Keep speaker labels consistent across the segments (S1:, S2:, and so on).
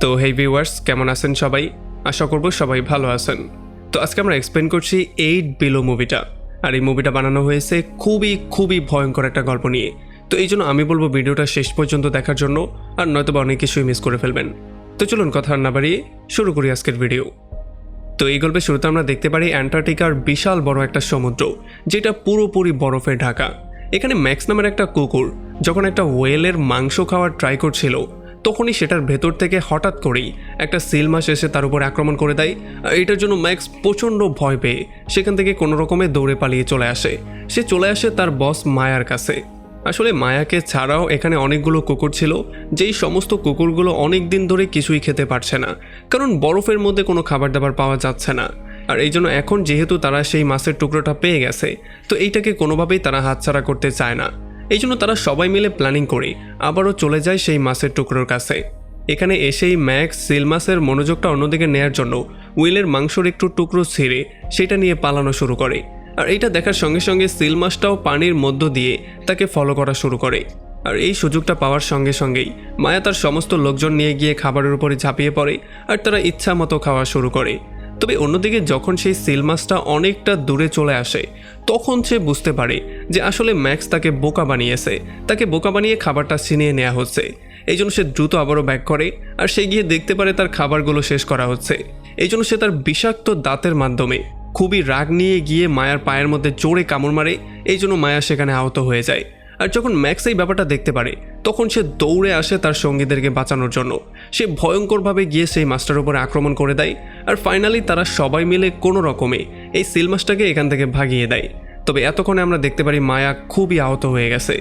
S1: তো হেই ভিউয়ার্স, কেমন আছেন সবাই? আশা করব সবাই ভালো আছেন। তো আজকে আমরা এক্সপ্লেন করছি 8 বিলো মুভিটা। আর এই মুভিটা বানানো হয়েছে খুবই ভয়ঙ্কর একটা গল্প নিয়ে। তো এই জন্য আমি বলবো ভিডিওটা শেষ পর্যন্ত দেখার জন্য, আর নয়তো অনেক কিছুই মিস করে ফেলবেন। তো চলুন কথা না বাড়িয়ে শুরু করি আজকের ভিডিও। তো এই গল্পের শুরুতে আমরা দেখতে পারি অ্যান্টার্কটিকার বিশাল বড় একটা সমুদ্র, যেটা পুরোপুরি বরফে ঢাকা। এখানে ম্যাক্স নামের একটা কুকুর যখন একটা ওয়েলের মাংস খাওয়ার ট্রাই করছিল, তখনই সেটার ভেতর থেকে হঠাৎ করেই একটা সিল মাছ এসে তার উপর আক্রমণ করে দেয়। এটার জন্য ম্যাক্স প্রচণ্ড ভয় পেয়ে সেখান থেকে কোনো রকমে দৌড়ে পালিয়ে চলে আসে। সে চলে আসে তার বস মায়ার কাছে। আসলে মায়াকে ছাড়াও এখানে অনেকগুলো কুকুর ছিল, যেই সমস্ত কুকুরগুলো অনেক দিন ধরে কিছুই খেতে পারছে না, কারণ বরফের মধ্যে কোনো খাবার দাবার পাওয়া যাচ্ছে না। আর এই জন্য এখন যেহেতু তারা সেই মাছের টুকরোটা পেয়ে গেছে, তো এইটাকে কোনোভাবেই তারা হাতছাড়া করতে চায় না। এই জন্য তারা সবাই মিলে প্ল্যানিং করে আবারও চলে যায় সেই মাছের টুকরোর কাছে। এখানে এসেই ম্যাক্স সিল মাছের মনোযোগটা অন্যদিকে নেয়ার জন্য উইলের মাংসর একটু টুকরো ছিঁড়ে সেটা নিয়ে পালানো শুরু করে। আর এইটা দেখার সঙ্গে সঙ্গে সিল মাছটাও পানির মধ্য দিয়ে তাকে ফলো করা শুরু করে। আর এই সুযোগটা পাওয়ার সঙ্গে সঙ্গেই মায়া তার সমস্ত লোকজন নিয়ে গিয়ে খাবারের উপরে ঝাঁপিয়ে পড়ে, আর তারা ইচ্ছা মতো খাওয়া শুরু করে। তবে অন্যদিকে যখন সেই সিল মাছটা অনেকটা দূরে চলে আসে, তখন সে বুঝতে পারে যে আসলে ম্যাক্স তাকে বোকা বানিয়েছে, তাকে বোকা বানিয়ে খাবারটা ছিনিয়ে নেওয়া হচ্ছে। এই জন্য সে দ্রুত আবারও ব্যাক করে, আর সে গিয়ে দেখতে পারে তার খাবারগুলো শেষ করা হচ্ছে। এই জন্য সে তার বিষাক্ত দাঁতের মাধ্যমে খুবই রাগ নিয়ে গিয়ে মায়ার পায়ের মধ্যে জোরে কামড় মারে। এই জন্য মায়া সেখানে আহত হয়ে যায়। আর যখন ম্যাক্স এই ব্যাপারটা দেখতে পারে, তখন সে দৌড়ে আসে তার সঙ্গীদেরকে বাঁচানোর জন্য। সে ভয়ঙ্করভাবে গিয়ে সেই মাছটার উপরে আক্রমণ করে দেয়। আর ফাইনালি তারা সবাই মিলে কোনো রকমে এই সিল মাছটাকে এখান থেকে ভাগিয়ে দেয়। তবে এতক্ষণে আমরা দেখতে পারি মায়া খুবই আহত হয়ে গেছে।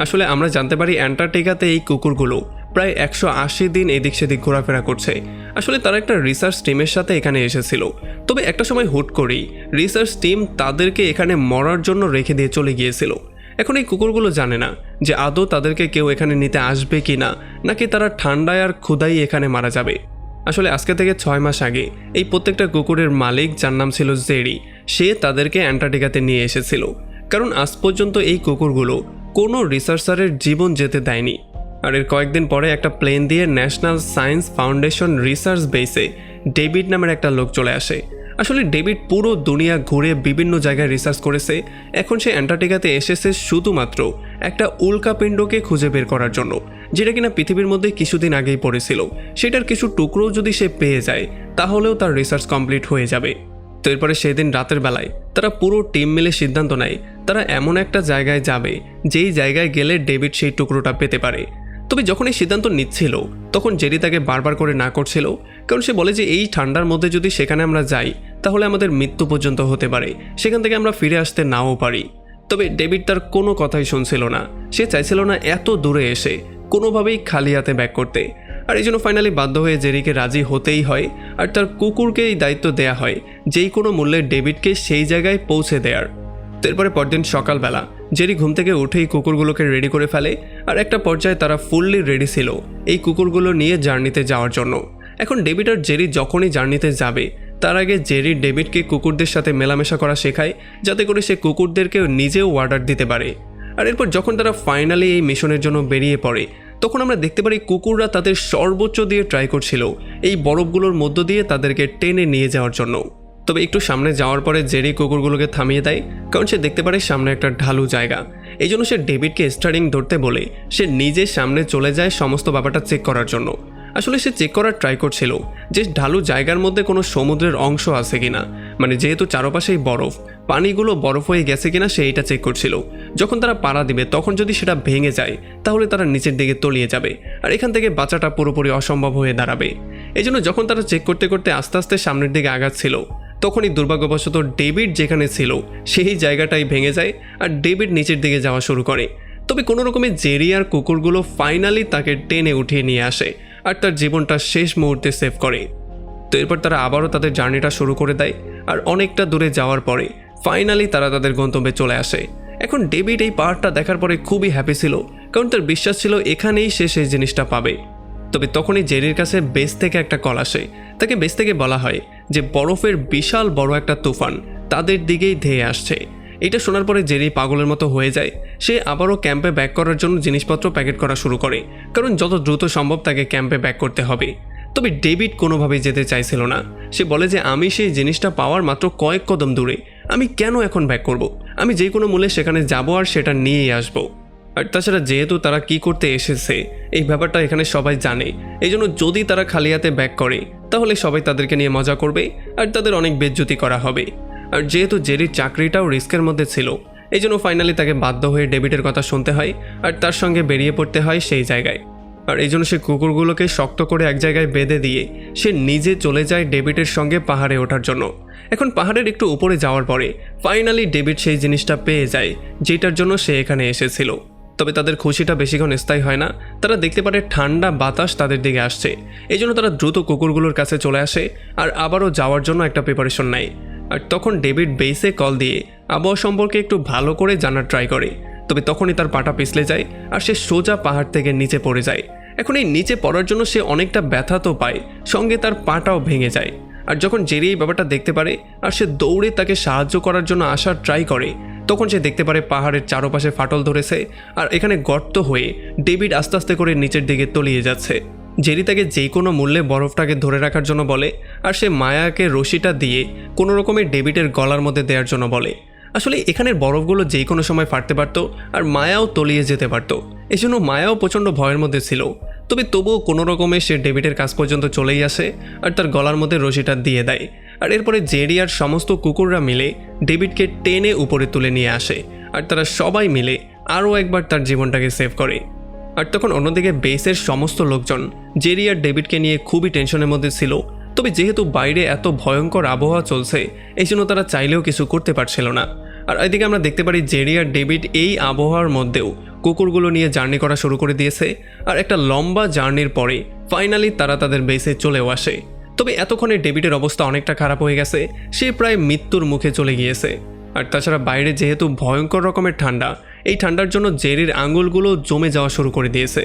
S1: আসলে আমরা জানতে পারি অ্যান্টার্কটিকাতে এই কুকুরগুলো প্রায় 180 দিন এদিক সেদিক ঘোরাফেরা করছে। আসলে তারা একটা রিসার্চ টিমের সাথে এখানে এসেছিল। তবে একটা সময় হুট করেই রিসার্চ টিম তাদেরকে এখানে মরার জন্য রেখে দিয়ে চলে গিয়েছিল। এখন এই কুকুরগুলো জানে না যে আদৌ তাদেরকে কেউ এখানে নিতে আসবে কি না, নাকি তারা ঠান্ডায় আর ক্ষুধাই এখানে মারা যাবে। আসলে আজকে থেকে 6 মাস আগে এই প্রত্যেকটা কুকুরের মালিক, যার নাম ছিল জেরি, সে তাদেরকে অ্যান্টার্কটিকাতে নিয়ে এসেছিল। কারণ আজ পর্যন্ত এই কুকুরগুলো কোনো রিসার্চারের জীবন যেতে দেয়নি। আর এর কয়েকদিন পরে একটা প্লেন দিয়ে ন্যাশনাল সায়েন্স ফাউন্ডেশন রিসার্চ বেসে ডেভিড নামের একটা লোক চলে আসে। আসলে ডেভিড পুরো দুনিয়া ঘুরে বিভিন্ন জায়গায় রিসার্চ করেছে। এখন সে অ্যান্টার্কটিকাতে এসেছে শুধুমাত্র একটা উল্কাপিণ্ডকে খুঁজে বের করার জন্য, যেটা কিনা পৃথিবীর মধ্যে কিছুদিন আগেই পড়েছিল। সেটার কিছু টুকরো যদি সে পেয়ে যায়, তাহলেও তার রিসার্চ কমপ্লিট হয়ে যাবে। তো এরপরে সেদিন রাতের বেলায় তারা পুরো টিম মিলে সিদ্ধান্ত নেয় তারা এমন একটা জায়গায় যাবে যেই জায়গায় গেলে ডেভিড সেই টুকরোটা পেতে পারে। তবে যখন এই সিদ্ধান্ত নিচ্ছিল, তখন জেরি তাকে বারবার করে না করছিল, কারণ সে বলে যে এই ঠান্ডার মধ্যে যদি সেখানে আমরা যাই, তাহলে আমাদের মৃত্যু পর্যন্ত হতে পারে, সেখান থেকে আমরা ফিরে আসতে নাও পারি। তবে ডেভিড তার কোনো কথাই শুনছিল না। সে চাইছিল না এত দূরে এসে কোনোভাবেই খালি হাতে ব্যাক করতে। আর এই জন্য ফাইনালি বাধ্য হয়ে জেরিকে রাজি হতেই হয়। আর তার কুকুরকে এই দায়িত্ব দেয়া হয় যেই কোনো মূল্যে ডেভিডকে সেই জায়গায় পৌঁছে দেয়ার। তো এরপরে পরদিন সকালবেলা জেরি ঘুম থেকে উঠেই কুকুরগুলোকে রেডি করে ফেলে। আর একটা পর্যায়ে তারা ফুললি রেডি ছিল এই কুকুরগুলো নিয়ে জার্নিতে যাওয়ার জন্য। এখন ডেভিড আর জেরি যখনই জার্নিতে যাবে, তার আগে জেরি ডেভিডকে কুকুরদের সাথে মেলামেশা করা শেখায়, যাতে করে সে কুকুরদেরকে নিজেও অর্ডার দিতে পারে। আর এরপর যখন তারা ফাইনালি এই মিশনের জন্য বেরিয়ে পড়ে, তখন আমরা দেখতে পারি কুকুররা তাদের সর্বোচ্চ দিয়ে ট্রাই করছিল এই বরফগুলোর মধ্য দিয়ে তাদেরকে টেনে নিয়ে যাওয়ার জন্য। তবে একটু সামনে যাওয়ার পরে জেরি কুকুরগুলোকে থামিয়ে দেয়, কারণ সে দেখতে পারে সামনে একটা ঢালু জায়গা। এই জন্য সে ডেভিডকে স্টারিং ধরতে বলে সে নিজে সামনে চলে যায় সমস্ত ব্যাপারটা চেক করার জন্য। আসলে সে চেক করার ট্রাই করছিল যে ঢালু জায়গার মধ্যে কোনো সমুদ্রের অংশ আছে কিনা, মানে যেহেতু চারপাশেই বরফ, পানিগুলো বরফ হয়ে গেছে কিনা সে এটা চেক করছিল। যখন তারা পাড়া দিবে, তখন যদি সেটা ভেঙে যায়, তাহলে তারা নিচের দিকে তলিয়ে যাবে, আর এখান থেকে বাঁচাটা পুরোপুরি অসম্ভব হয়ে দাঁড়াবে। এই জন্য যখন তারা চেক করতে করতে আস্তে আস্তে সামনের দিকে আগাচ্ছিল, তখনই দুর্ভাগ্যবশত ডেভিড যেখানে ছিল সেই জায়গাটাই ভেঙে যায়, আর ডেভিড নিচের দিকে যাওয়া শুরু করে। তবে কোনো রকমে জেরি আর কুকুরগুলো ফাইনালি তাকে টেনে উঠিয়ে নিয়ে আসে, আর তার জীবনটা শেষ মুহূর্তে সেভ করে। তো এরপর তারা আবারও তাদের জার্নিটা শুরু করে দেয়। আর অনেকটা দূরে যাওয়ার পরে ফাইনালি তারা তাদের গন্তব্যে চলে আসে। এখন ডেভিড এই পাহাড়টা দেখার পরে খুবই হ্যাপি ছিল, কারণ তার বিশ্বাস ছিল এখানেই সে সেই জিনিসটা পাবে। তবে তখনই জেরির কাছে বেস থেকে একটা কল আসে। তাকে বেস থেকে বলা হয় যে বরফের বিশাল বড় একটা তুফান তাদের দিকেই ধেয়ে আসছে। এটা শোনার পরে জেরি পাগলের মতো হয়ে যায়। সে আবারও ক্যাম্পে ব্যাক করার জন্য জিনিসপত্র প্যাকেট করা শুরু করে, কারণ যত দ্রুত সম্ভব তাকে ক্যাম্পে ব্যাক করতে হবে। তবে ডেভিড কোনোভাবেই যেতে চাইছিল না। সে বলে যে আমি সেই জিনিসটা পাওয়ার মাত্র কয়েক কদম দূরে, আমি কেন এখন ব্যাক করব? আমি যে কোনো মূল্যে সেখানে যাব আর সেটা নিয়েই আসবো। আর তাছাড়া যেহেতু তারা কি করতে এসেছে এই ব্যাপারটা এখানে সবাই জানে, এই জন্য যদি তারা খালি হাতে ব্যাক করে তাহলে সবাই তাদেরকে নিয়ে মজা করবে আর তাদের অনেক বেজ্জতি করা হবে। আর যেহেতু জেরির চাকরিটাও রিস্কের মধ্যে ছিল, এই জন্য ফাইনালি তাকে বাধ্য হয়ে ডেভিডের কথা শুনতে হয় আর তার সঙ্গে বেরিয়ে পড়তে হয় সেই জায়গায়। আর এই জন্য সে কুকুরগুলোকে শক্ত করে এক জায়গায় বেঁধে দিয়ে সে নিজে চলে যায় ডেভিডের সঙ্গে পাহাড়ে ওঠার জন্য। এখন পাহাড়ের একটু উপরে যাওয়ার পরে ফাইনালি ডেভিড সেই জিনিসটা পেয়ে যায় যেটার জন্য সে এখানে এসেছিল। তবে তাদের খুশিটা বেশিক্ষণ স্থায়ী হয় না। তারা দেখতে পারে ঠান্ডা বাতাস তাদের দিকে আসছে, এই জন্য তারা দ্রুত কুকুরগুলোর কাছে চলে আসে আর আবারও যাওয়ার জন্য একটা প্রিপারেশন নেয়। আর তখন ডেভিড বেসে কল দিয়ে আবহাওয়া সম্পর্কে একটু ভালো করে জানার ট্রাই করে, তবে তখনই তার পাটা পিছলে যায় আর সে সোজা পাহাড় থেকে নিচে পড়ে যায়। এখন এই নিচে পড়ার জন্য সে অনেকটা ব্যথা তো পায়, সঙ্গে তার পাটাও ভেঙে যায়। আর যখন জেরি এই ব্যাপারটা দেখতে পারে আর সে দৌড়ে তাকে সাহায্য করার জন্য আসার ট্রাই করে, তখন সে দেখতে পারে পাহাড়ের চারপাশে ফাটল ধরেছে আর এখানে গর্ত হয়ে ডেভিড আস্তে আস্তে করে নিচের দিকে তলিয়ে যাচ্ছে। জেরি তাকে যে কোনো মূল্যে বরফটাকে ধরে রাখার জন্য বলে আর সে মায়াকে রশিটা দিয়ে কোনো রকমের ডেভিডের গলার মধ্যে দেওয়ার জন্য বলে। আসলে এখানের বরফগুলো যে কোনো সময় ফাটতে পারতো আর মায়াও তলিয়ে যেতে পারতো, এই জন্য মায়াও প্রচণ্ড ভয়ের মধ্যে ছিল। তবে তবুও কোনো রকমে সে ডেভিডের কাছ পর্যন্ত চলেই আসে আর তার গলার মধ্যে রশিটা দিয়ে দেয়। আর এরপরে জেরি আর সমস্ত কুকুররা মিলে ডেভিডকে টেনে উপরে তুলে নিয়ে আসে আর তারা সবাই মিলে আরও একবার তার জীবনটাকে সেভ করে। আর তখন অন্যদিকে বেসের সমস্ত লোকজন জেরি আর ডেভিডকে নিয়ে খুবই টেনশনের মধ্যে ছিল। তবে যেহেতু বাইরে এত ভয়ঙ্কর আবহাওয়া চলছে, এই জন্য তারা চাইলেও কিছু করতে পারছিল না। আর এদিকে আমরা দেখতে পারি জেরি আর ডেভিড এই আবহাওয়ার মধ্যেও কুকুরগুলো নিয়ে জার্নি করা শুরু করে দিয়েছে। আর একটা লম্বা জার্নির পরে ফাইনালি তারা তাদের বেসে চলেও আসে। তবে এতক্ষণে ডেভিডের অবস্থা অনেকটা খারাপ হয়ে গেছে, সে প্রায় মৃত্যুর মুখে চলে গিয়েছে। আর তাছাড়া বাইরে যেহেতু ভয়ঙ্কর রকমের ঠান্ডা, এই ঠান্ডার জন্য জেরির আঙুলগুলো জমে যাওয়া শুরু করে দিয়েছে।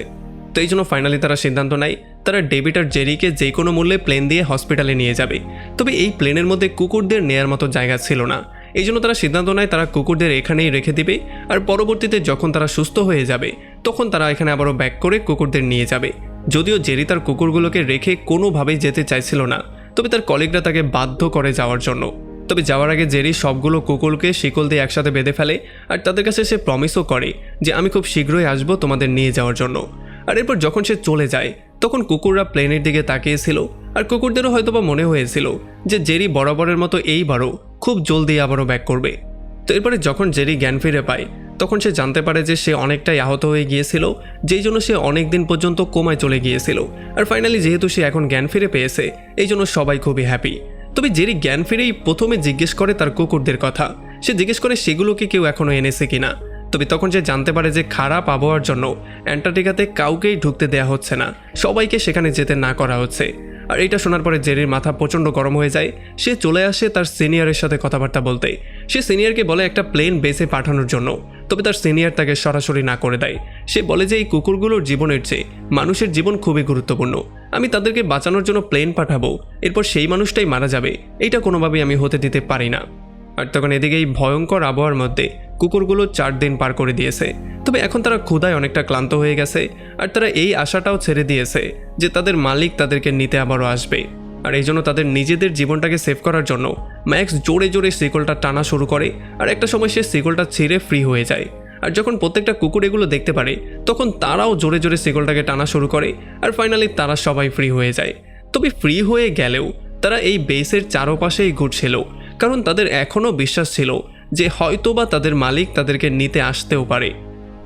S1: তো এই জন্য ফাইনালি তারা সিদ্ধান্ত নেয় তারা ডেভিড আর জেরিকে যে কোনো মূল্যে প্লেন দিয়ে হসপিটালে নিয়ে যাবে। তবে এই প্লেনের মধ্যে কুকুরদের নেয়ার মতো জায়গা ছিল না, এই জন্য তারা সিদ্ধান্ত নেয় তারা কুকুরদের এখানেই রেখে দিবে আর পরবর্তীতে যখন তারা সুস্থ হয়ে যাবে তখন তারা এখানে আবারও ব্যাক করে কুকুরদের নিয়ে যাবে। যদিও জেরি তার কুকুরগুলোকে রেখে কোনোভাবেই যেতে চাইছিল না, তবে তার কলিগরা তাকে বাধ্য করে যাওয়ার জন্য। তবে যাওয়ার আগে জেরি সবগুলো কুকুরকে শিকল দিয়ে একসাথে বেঁধে ফেলে আর তাদের কাছে সে প্রমিসও করে যে আমি খুব শীঘ্রই আসবো তোমাদের নিয়ে যাওয়ার জন্য। আর এরপর যখন সে চলে যায় তখন কুকুররা প্লেনের দিকে তাকিয়েছিল আর কুকুরদেরও হয়তোবা মনে হয়েছিল যে জেরি বরাবরের মতো এইবারও খুব জলদি আবারও ব্যাক করবে। তো এরপরে যখন জেরি জ্ঞান ফিরে পায় তখন সে জানতে পারে যে সে অনেকটাই আহত হয়ে গিয়েছিল, যেই জন্য সে অনেক দিন পর্যন্ত কোমায় চলে গিয়েছিল। আর ফাইনালি যেহেতু সে এখন জ্ঞান ফিরে পেয়েছে এই জন্য সবাই খুবই হ্যাপি। তবে জেরি জ্ঞান ফিরেই প্রথমে জিজ্ঞেস করে তার কুকুরদের কথা, সে জিজ্ঞেস করে সেগুলোকে কেউ এখনও এনেছে কিনা। তবে তখন সে জানতে পারে যে খারাপ আবহাওয়ার জন্য অ্যান্টার্কটিকাতে কাউকেই ঢুকতে দেওয়া হচ্ছে না, সবাইকে সেখানে যেতে না করা হচ্ছে। আর এটা শোনার পরে জেরির মাথা প্রচণ্ড গরম হয়ে যায়। সে চলে আসে তার সিনিয়রের সাথে কথাবার্তা বলতে। সে সিনিয়রকে বলে একটা প্লেন বেসে পাঠানোর জন্য, তবে তার সিনিয়র তাকে সরাসরি না করে দেয়। সে বলে যে এই কুকুরগুলোর জীবনের চেয়ে মানুষের জীবন খুবই গুরুত্বপূর্ণ, আমি তাদেরকে বাঁচানোর জন্য প্লেন পাঠাবো, এরপর সেই মানুষটাই মারা যাবে, এটা কোনোভাবেই আমি হতে দিতে পারি না। আর তখন এদিকে এই ভয়ঙ্কর আবহাওয়ার মধ্যে কুকুরগুলো 4 দিন পার করে দিয়েছে। তবে এখন তারা ক্ষুধায় অনেকটা ক্লান্ত হয়ে গেছে আর তারা এই আশাটাও ছেড়ে দিয়েছে যে তাদের মালিক তাদেরকে নিতে আবারও আসবে। আর এই জন্য তাদের নিজেদের জীবনটাকে সেভ করার জন্য ম্যাক্স জোরে জোরে শিকলটা টানা শুরু করে আর একটা সময় সে শিকলটা ছিঁড়ে ফ্রি হয়ে যায়। আর যখন প্রত্যেকটা কুকুর এগুলো দেখতে পারে তখন তারাও জোরে জোরে শিকলটাকে টানা শুরু করে আর ফাইনালি তারা সবাই ফ্রি হয়ে যায়। তবে ফ্রি হয়ে গেলেও তারা এই বেসের চারপাশেই ঘুরছিল, কারণ তাদের এখনও বিশ্বাস ছিল যে হয়তোবা তাদের মালিক তাদেরকে নিতে আসতেও পারে।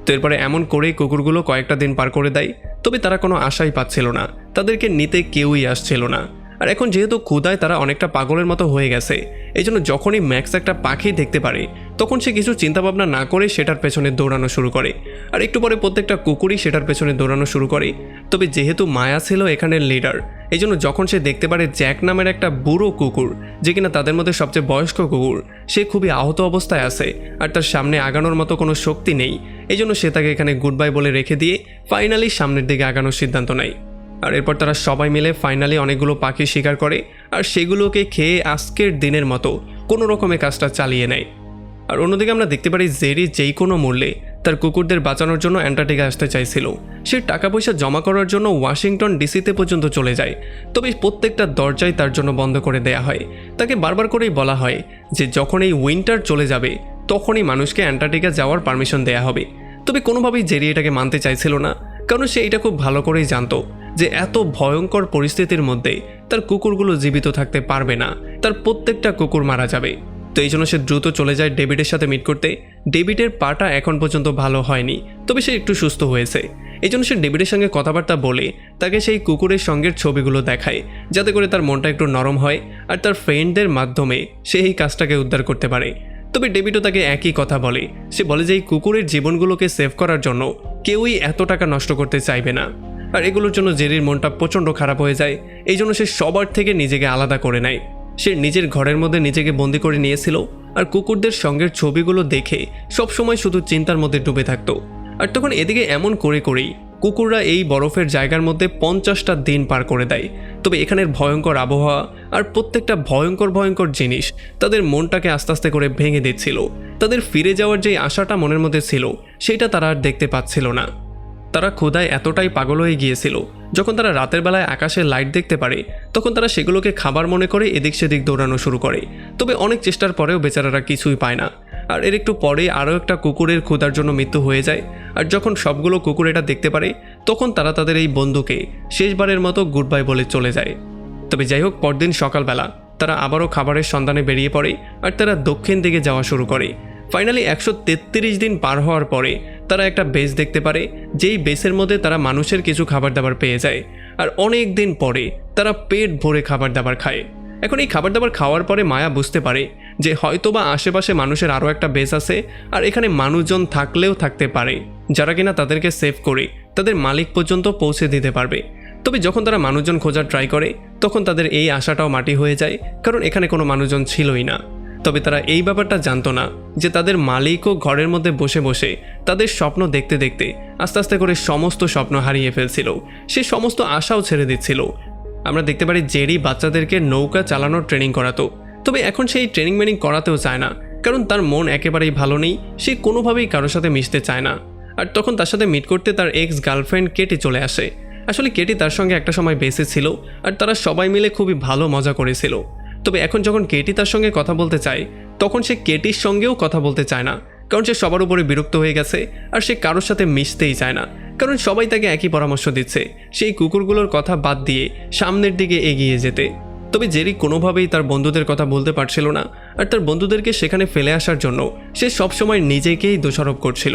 S1: তো এরপরে এমন করেই কুকুরগুলো কয়েকটা দিন পার করে দেয়। তবে তারা কোনো আশাই পাচ্ছিল না, তাদেরকে নিতে কেউই আসছিল না। আর এখন যেহেতু ক্ষুধায় তারা অনেকটা পাগলের মতো হয়ে গেছে, এই জন্য যখনই ম্যাক্স একটা পাখি দেখতে পারে তখন সে কিছু চিন্তাভাবনা না করে সেটার পেছনে দৌড়ানো শুরু করে। আর একটু পরে প্রত্যেকটা কুকুরই সেটার পেছনে দৌড়ানো শুরু করে। তবে যেহেতু মায়া ছিল এখানের লিডার, এই জন্য যখন সে দেখতে পারে জ্যাক নামের একটা বুড়ো কুকুর, যে কিনা তাদের মধ্যে সবচেয়ে বয়স্ক কুকুর, সে খুবই আহত অবস্থায় আছে আর তার সামনে আগানোর মতো কোনো শক্তি নেই, এই জন্য সে তাকে এখানে গুড বাই বলে রেখে দিয়ে ফাইনালি সামনের দিকে আগানোর সিদ্ধান্ত নেয়। আর এরপর তারা সবাই মিলে ফাইনালি অনেকগুলো পাখি শিকার করে আর সেগুলোকে খেয়ে আজকের দিনের মতো কোনো রকমের কাজটা চালিয়ে নেয়। আর অন্যদিকে আমরা দেখতে পারি জেরি যেই কোনো মূল্যে তার কুকুরদের বাঁচানোর জন্য অ্যান্টার্কটিকা আসতে চাইছিল। সে টাকা পয়সা জমা করার জন্য ওয়াশিংটন ডিসিতে পর্যন্ত চলে যায়, তবে প্রত্যেকটা দরজাই তার জন্য বন্ধ করে দেয়া হয়। তাকে বারবার করেই বলা হয় যে যখন এই উইন্টার চলে যাবে তখনই মানুষকে অ্যান্টার্কটিকা যাওয়ার পারমিশন দেয়া হবে। তবে কোনোভাবেই জেরি এটাকে মানতে চাইছিল না, কারণ সে এটা খুব ভালো করেই জানতো যে এত ভয়ঙ্কর পরিস্থিতির মধ্যে তার কুকুরগুলো জীবিত থাকতে পারবে না, তার প্রত্যেকটা কুকুর মারা যাবে। তো এই জন্য সে দ্রুত চলে যায় ডেভিডের সাথে মিট করতে। ডেভিডের পাটা এখন পর্যন্ত ভালো হয়নি, তবে সে একটু সুস্থ হয়েছে। এই জন্য সে ডেভিডের সঙ্গে কথাবার্তা বলে তাকে সেই কুকুরের সঙ্গের ছবিগুলো দেখায়, যাতে করে তার মনটা একটু নরম হয় আর তার ফ্রেন্ডদের মাধ্যমে সে এই কাজটাকে উদ্ধার করতে পারে। তবে ডেভিডও তাকে একই কথা বলে। সে বলে যে এই কুকুরের জীবনগুলোকে সেভ করার জন্য কেউই এত টাকা নষ্ট করতে চাইবে না। আর এগুলোর জন্য জেরির মনটা প্রচণ্ড খারাপ হয়ে যায়। এই জন্য সে সবার থেকে নিজেকে আলাদা করে নেয়। সে নিজের ঘরের মধ্যে নিজেকে বন্দি করে নিয়েছিল আর কুকুরদের সঙ্গের ছবিগুলো দেখে সবসময় শুধু চিন্তার মধ্যে ডুবে থাকতো। আর তখন এদিকে এমন করে করেই কুকুররা এই বরফের জায়গার মধ্যে 50টা দিন পার করে দেয়। তবে এখানের ভয়ঙ্কর আবহাওয়া আর প্রত্যেকটা ভয়ঙ্কর জিনিস তাদের মনটাকে আস্তে আস্তে করে ভেঙে দিচ্ছিল। তাদের ফিরে যাওয়ার যে আশাটা মনের মধ্যে ছিল সেটা তারা আর দেখতে পাচ্ছিল না। তারা ক্ষুধায় এতটাই পাগল হয়ে গিয়েছিল, যখন তারা রাতের বেলায় আকাশে লাইট দেখতে পারে তখন তারা সেগুলোকে খাবার মনে করে এদিক সেদিক দৌড়ানো শুরু করে। তবে অনেক চেষ্টার পরেও বেচারারা কিছুই পায় না। আর এর একটু পরে আরও একটা কুকুরের ক্ষুধার জন্য মৃত্যু হয়ে যায়। আর যখন সবগুলো কুকুর এটা দেখতে পারে তখন তারা তাদের এই বন্ধুকে শেষবারের মতো গুড বাই বলে চলে যায়। তবে যাই হোক, পরদিন সকালবেলা তারা আবারও খাবারের সন্ধানে বেরিয়ে পড়ে আর তারা দক্ষিণ দিকে যাওয়া শুরু করে। ফাইনালি 133 দিন পার হওয়ার পরে তারা একটা বেস দেখতে পারে, যেই বেসের মধ্যে তারা মানুষের কিছু খাবার দাবার পেয়ে যায়। আর অনেক দিন পরে তারা পেট ভরে খাবার দাবার খায়। এখন এই খাবার দাবার খাওয়ার পরে মায়া বুঝতে পারে যে হয়তোবা আশেপাশে মানুষের আরও একটা বেস আছে আর এখানে মানুষজন থাকলেও থাকতে পারে, যারা কিনা তাদেরকে সেভ করে তাদের মালিক পর্যন্ত পৌঁছে দিতে পারবে। তবে যখন তারা মানুষজন খোঁজার ট্রাই করে তখন তাদের এই আশাটাও মাটি হয়ে যায়, কারণ এখানে কোনো মানুষজন ছিলই না। তবে তারা এই ব্যাপারটা জানতো না যে তাদের মালিকও ঘরের মধ্যে বসে বসে তাদের স্বপ্ন দেখতে দেখতে আস্তে আস্তে করে সমস্ত স্বপ্ন হারিয়ে ফেলছিল। সে সমস্ত আশাও ছেড়ে দিচ্ছিল। আমরা দেখতে পারি জেরি বাচ্চাদেরকে নৌকা চালানোর ট্রেনিং করাতো। তবে এখন সেই ট্রেনিং করাতেও চায় না, কারণ তার মন একেবারেই ভালো নেই। সে কোনোভাবেই কারোর সাথে মিশতে চায় না। আর তখন তার সাথে মিট করতে তার এক্স গার্লফ্রেন্ড কেটি চলে আসে। আসলে কেটি তার সঙ্গে একটা সময় বেঁচে ছিল আর তারা সবাই মিলে খুবই ভালো মজা করেছিল। তবে এখন যখন কেটি তার সঙ্গে কথা বলতে চায় তখন সে কেটির সঙ্গেও কথা বলতে চায় না, কারণ সে সবার উপরে বিরক্ত হয়ে গেছে আর সে কারোর সাথে মিশতেই চায় না, কারণ সবাই তাকে একই পরামর্শ দিচ্ছে সেই কুকুরগুলোর কথা বাদ দিয়ে সামনের দিকে এগিয়ে যেতে। তবে জেরি কোনোভাবেই তার বন্ধুদের কথা বলতে পারছিল না আর তার বন্ধুদেরকে সেখানে ফেলে আসার জন্য সে সবসময় নিজেকেই দোষারোপ করছিল।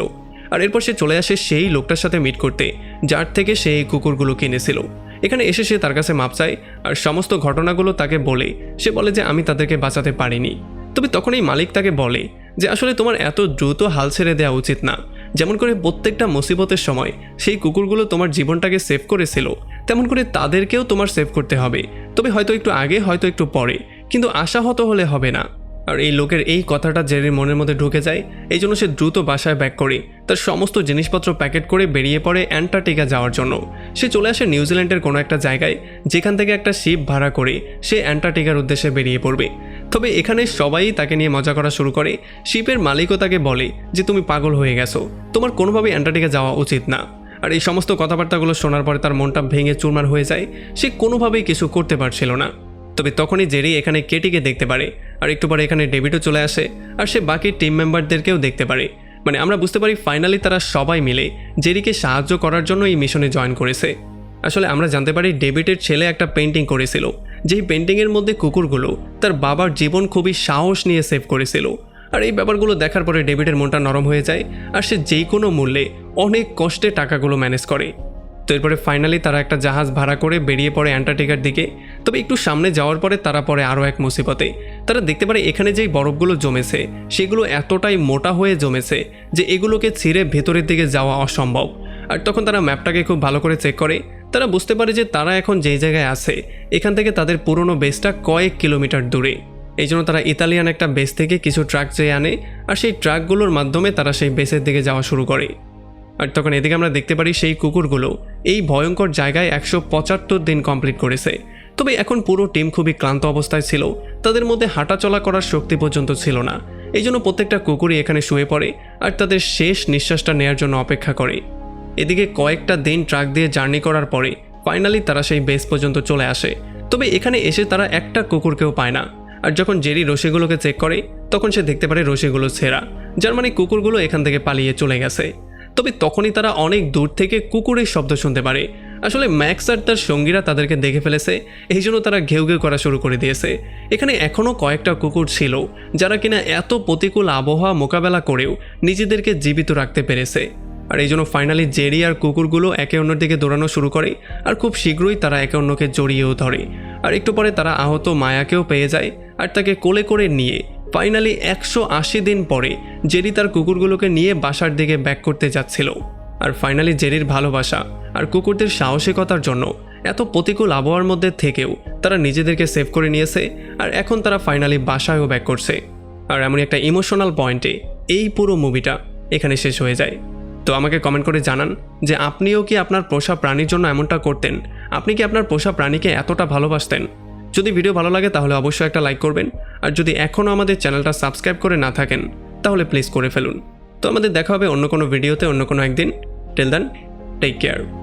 S1: আর এরপর সে চলে আসে সেই লোকটার সাথে মিট করতে যার থেকে সে এই কুকুরগুলো কিনেছিল। এখানে এসে সে তার কাছে মাপ চায় আর সমস্ত ঘটনাগুলো তাকে বলে। সে বলে যে আমি তাদেরকে বাঁচাতে পারিনি। তবে তখন এই মালিক তাকে বলে যে আসলে তোমার এত দ্রুত হাল ছেড়ে দেওয়া উচিত না। যেমন করে প্রত্যেকটা মুসিবতের সময় সেই কুকুরগুলো তোমার জীবনটাকে সেভ করেছিল, তেমন করে তাদেরকেও তোমার সেভ করতে হবে। তবে হয়তো একটু আগে, হয়তো একটু পরে, কিন্তু আশাহত হলে হবে না। আর এই লোকের এই কথাটা জেরির মনের মধ্যে ঢুকে যায়। এই জন্য সে দ্রুত বাসায় ব্যাক করে তার সমস্ত জিনিসপত্র প্যাকেট করে বেরিয়ে পড়ে অ্যান্টার্কটিকা যাওয়ার জন্য। সে চলে আসে নিউজিল্যান্ডের কোনো একটা জায়গায়, যেখান থেকে একটা শিপ ভাড়া করে সে অ্যান্টার্কটিকার উদ্দেশ্যে বেরিয়ে পড়বে। তবে এখানে সবাই তাকে নিয়ে মজা করা শুরু করে। শিপের মালিকও তাকে বলে যে তুমি পাগল হয়ে গেছো, তোমার কোনোভাবেই অ্যান্টার্কটিকা যাওয়া উচিত না। আর এই সমস্ত কথাবার্তাগুলো শোনার পরে তার মনটা ভেঙে চুরমার হয়ে যায়। সে কোনোভাবেই কিছু করতে পারছিল না। তবে তখনই জেরি এখানে কেটিকে দেখতে পারে আর একটু পরে এখানে ডেভিডও চলে আসে আর সে বাকি টিম মেম্বারদেরকেও দেখতে পারে। মানে আমরা বুঝতে পারি ফাইনালি তারা সবাই মিলে জেরিকে সাহায্য করার জন্য এই মিশনে জয়েন করেছে। আসলে আমরা জানতে পারি ডেভিডের ছেলে একটা পেন্টিং করেছিল, যেই পেন্টিংয়ের মধ্যে কুকুরগুলো তার বাবার জীবন খুবই সাহস নিয়ে সেভ করেছিল। আর এই ব্যাপারগুলো দেখার পরে ডেভিডের মনটা নরম হয়ে যায় আর সে যেই কোনো মূল্যে অনেক কষ্টে টাকাগুলো ম্যানেজ করে। তো এরপরে ফাইনালি তারা একটা জাহাজ ভাড়া করে বেরিয়ে পড়ে অ্যান্টার্কটিকার দিকে। তবে একটু সামনে যাওয়ার পরে তারা পড়ে আরও এক মুসিবতে। তারা দেখতে পারে এখানে যেই বরফগুলো জমেছে সেগুলো এতটাই মোটা হয়ে জমেছে যে এগুলোকে ছিঁড়ে ভেতরের দিকে যাওয়া অসম্ভব। আর তখন তারা ম্যাপটাকে খুব ভালো করে চেক করে তারা বুঝতে পারে যে তারা এখন যেই জায়গায় আছে এখান থেকে তাদের পুরনো বেসটা কয়েক কিলোমিটার দূরে। এই জন্য তারা ইতালিয়ান একটা বেস থেকে কিছু ট্রাক চেয়ে আনে আর সেই ট্রাকগুলোর মাধ্যমে তারা সেই বেসের দিকে যাওয়া শুরু করে। আর তখন এদিকে আমরা দেখতে পারি সেই কুকুরগুলো এই ভয়ঙ্কর জায়গায় 175 দিন কমপ্লিট করেছে। তবে এখন পুরো টিম খুবই ক্লান্ত অবস্থায় ছিল, তাদের মধ্যে হাঁটা চলা করার শক্তি পর্যন্ত ছিল না। এই জন্য প্রত্যেকটা কুকুরই এখানে শুয়ে পড়ে আর তাদের শেষ নিঃশ্বাসটা নেওয়ার জন্য অপেক্ষা করে। এদিকে কয়েকটা দিন ট্রাক দিয়ে জার্নি করার পরে ফাইনালি তারা সেই বেস পর্যন্ত চলে আসে। তবে এখানে এসে তারা একটা কুকুরকেও পায় না। আর যখন জেরি রশিগুলোকে চেক করে তখন সে দেখতে পারে রশিগুলো ছেঁড়া, যার মানে কুকুরগুলো এখান থেকে পালিয়ে চলে গেছে। তবে তখনই তারা অনেক দূর থেকে কুকুরের শব্দ শুনতে পারে। আসলে ম্যাক্স আর তার সঙ্গীরা তাদেরকে দেখে ফেলেছে, এই জন্য তারা ঘেউ ঘেউ করা শুরু করে দিয়েছে। এখানে এখনও কয়েকটা কুকুর ছিল যারা কিনা এত প্রতিকূল আবহাওয়া মোকাবেলা করেও নিজেদেরকে জীবিত রাখতে পেরেছে। আর এই জন্য ফাইনালি জেরি আর কুকুরগুলো একে অন্যের দিকে দৌড়ানো শুরু করে আর খুব শীঘ্রই তারা একে অন্যকে জড়িয়েও ধরে। আর একটু পরে তারা আহত মায়াকেও পেয়ে যায় আর তাকে কোলে করে নিয়ে ফাইনালি 180 দিন পরে জেরি তার কুকুরগুলোকে নিয়ে বাসার দিকে ব্যাক করতে যাচ্ছিল। আর ফাইনালি জেরির ভালোবাসা আর কুকুরদের সাহসিকতার জন্য এত প্রতিকূল আবহাওয়ার মধ্যে থেকেও তারা নিজেদেরকে সেভ করে নিয়েছে আর এখন তারা ফাইনালি বাসায়ও ব্যাক করছে। আর এমন একটা ইমোশনাল পয়েন্টে এই পুরো মুভিটা এখানে শেষ হয়ে যায়। তো আমাকে কমেন্ট করে জানান যে আপনিও কি আপনার পোষা প্রাণীর জন্য এমনটা করতেন? আপনি কি আপনার পোষা প্রাণীকে এতটা ভালোবাসতেন? যদি ভিডিও ভালো লাগে তাহলে অবশ্যই একটা লাইক করবেন। আর যদি এখনও আমাদের চ্যানেলটা সাবস্ক্রাইব করে না থাকেন তাহলে প্লিজ করে ফেলুন। তো আমাদের দেখা হবে অন্য কোনো ভিডিওতে অন্য কোনো একদিন। Till then, take care.